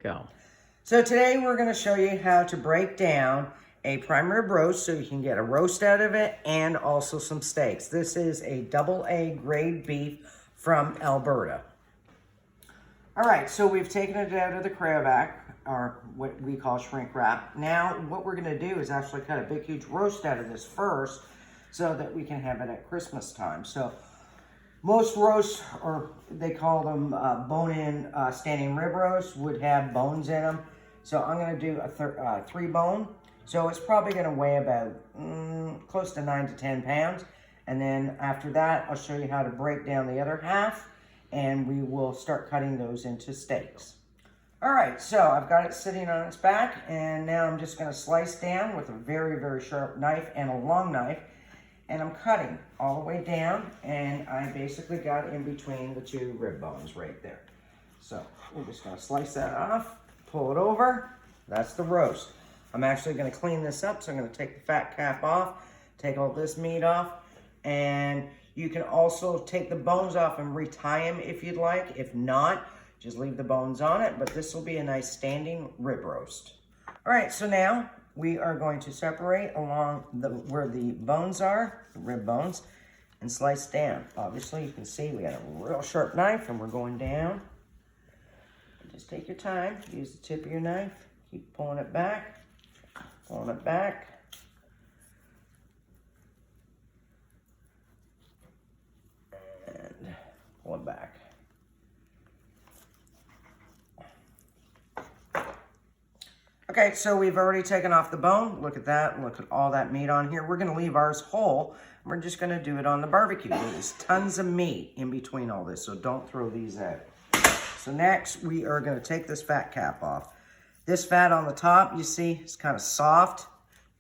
Go. So today we're going to show you how to break down a prime rib roast so you can get a roast out of it and also some steaks. This is a AA grade beef from Alberta. All right, so we've taken it out of the cryovac, or what we call shrink wrap. Now what we're going to do is actually cut a big huge roast out of this first so that we can have it at Christmas time. So most roasts, or they call them bone-in standing rib roasts, would have bones in them. So I'm going to do a 3-bone. So it's probably going to weigh about close to 9 to 10 pounds. And then after that, I'll show you how to break down the other half, and we will start cutting those into steaks. All right, so I've got it sitting on its back, and now I'm just going to slice down with a very, very sharp knife and a long knife. And I'm cutting all the way down, and I basically got in between the 2 rib bones right there. So we're just gonna slice that off, pull it over. That's the roast. I'm actually gonna clean this up, so I'm gonna take the fat cap off, take all this meat off, and you can also take the bones off and retie them if you'd like. If not, just leave the bones on it, but this will be a nice standing rib roast. All right, so now we are going to separate along where the bones are, the rib bones, and slice down. Obviously, you can see we got a real sharp knife, and we're going down. Just take your time, use the tip of your knife, keep pulling it back, and pull it back. Okay, so we've already taken off the bone. Look at that. Look at all that meat on here. We're going to leave ours whole. We're just going to do it on the barbecue. There's tons of meat in between all this, so don't throw these out. So next, we are going to take this fat cap off. This fat on the top, you see, it's kind of soft.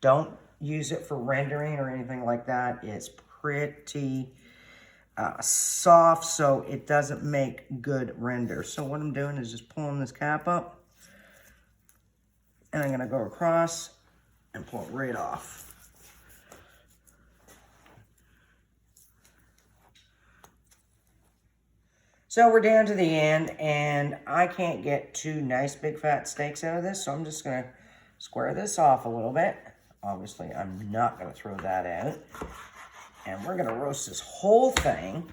Don't use it for rendering or anything like that. It's pretty soft, so it doesn't make good render. So what I'm doing is just pulling this cap up. And I'm going to go across and pull it right off. So we're down to the end, and I can't get 2 nice big fat steaks out of this, so I'm just going to square this off a little bit. Obviously, I'm not going to throw that out. And we're going to roast this whole thing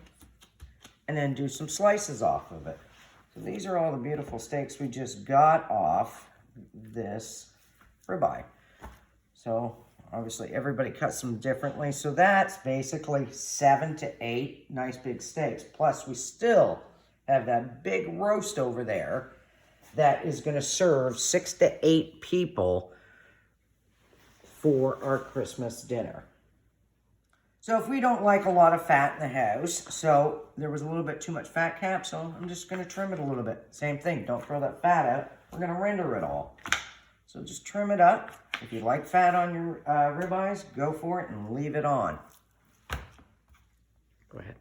and then do some slices off of it. So these are all the beautiful steaks we just got off this ribeye. So obviously everybody cuts them differently. So that's basically 7 to 8 nice big steaks. Plus we still have that big roast over there that is going to serve 6 to 8 people for our Christmas dinner. So if we don't like a lot of fat in the house, so there was a little bit too much fat cap, so I'm just going to trim it a little bit. Same thing, don't throw that fat out. We're going to render it all. So just trim it up. If you like fat on your ribeyes, go for it and leave it on. Go ahead.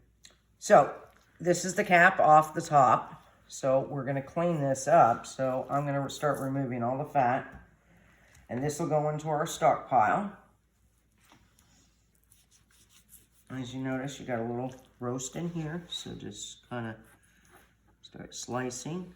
So this is the cap off the top. So we're going to clean this up. So I'm going to start removing all the fat. And this will go into our stockpile. As you notice, you got a little roast in here. So just kind of start slicing.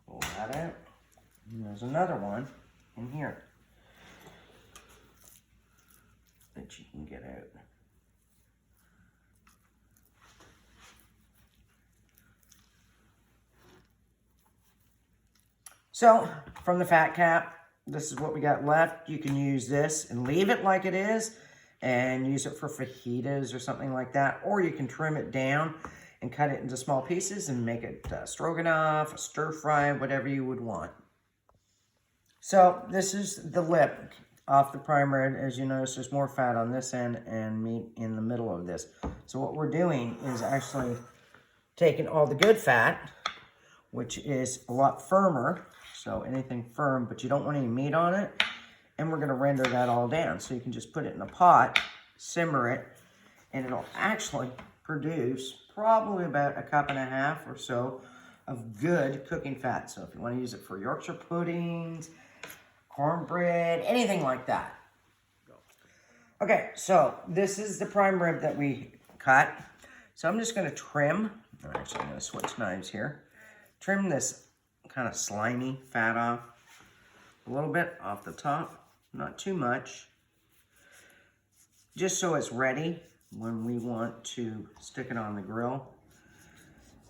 Pull that out. And there's another one in here that you can get out. So from the fat cap, this is what we got left. You can use this and leave it like it is and use it for fajitas or something like that. Or you can trim it down and cut it into small pieces and make it stroganoff, a stir fry, whatever you would want. So this is the lip off the prime rib. As you notice, there's more fat on this end and meat in the middle of this. So what we're doing is actually taking all the good fat, which is a lot firmer. So anything firm, but you don't want any meat on it. And we're going to render that all down. So you can just put it in a pot, simmer it, and it'll actually produce probably about 1.5 cups or so of good cooking fat. So if you want to use it for Yorkshire puddings, cornbread, anything like that. Okay, so this is the prime rib that we cut. So I'm just going to trim. Actually, I'm going to switch knives here. Trim this kind of slimy fat off a little bit off the top, not too much, just so it's ready when we want to stick it on the grill.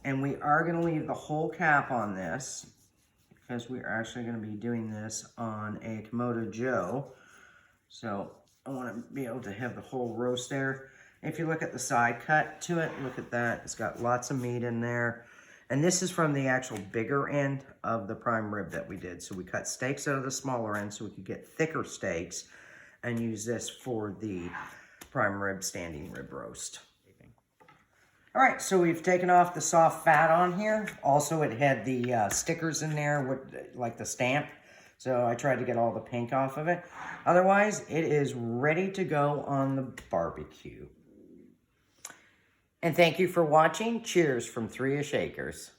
And we are going to leave the whole cap on this because we're actually going to be doing this on a Kamado Joe. So I want to be able to have the whole roast there. If you look at the side cut to it, look at that. It's got lots of meat in there. And this is from the actual bigger end of the prime rib that we did. So we cut steaks out of the smaller end so we could get thicker steaks and use this for the prime rib standing rib roast. All right, so we've taken off the soft fat on here. Also, it had the stickers in there, with, like the stamp. So I tried to get all the pink off of it. Otherwise, it is ready to go on the barbecue. And thank you for watching. Cheers from 3 Shakers.